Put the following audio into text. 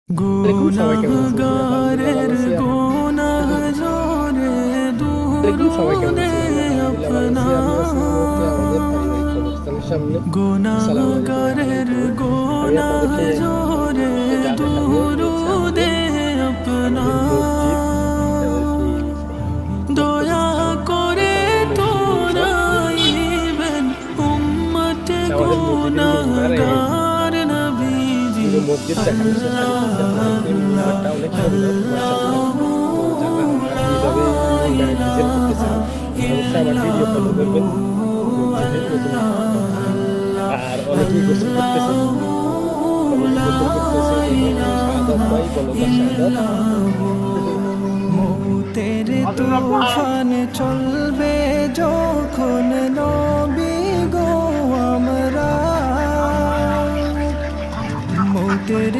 আলাইকুম, সবাই কেমন আছেন? সবাই কেমন আছেন? আলহামদুলিল্লাহ ভালো আছি। আমি আছি এই মুহূর্তে আমাদের পারিবারিক কবরস্থানের সামনে। আসসালামু আলাইকুম। আমি আপনাদেরকে এই মুহূর্তে যা দেখাবো এই হচ্ছে আমাদের মসজিদ এবং কি কবরস্থান। আমাদের মসজিদের মিম্বার। আমাদের মসজিদের মিম্বার পুরো মসজিদ দেখানোর চেষ্টা করতেছি আপনাদেরকে। মিম্বারটা অনেক সুন্দর মাশাআল্লাহ। তো যারা এইভাবে মিম্বারে ডিজাইন করতে চান অবশ্যই আমার ভিডিও ফলো করবেন। মসজিদে নতুন আর অনেকেই গোসল করতেছে, অনেকে গোসল করতেছে। এই যে শাহাদাত ভাই বলকার শাহাদাত। মৌতের তুফান চলবে যখন নবী গো আমরা, মৌতের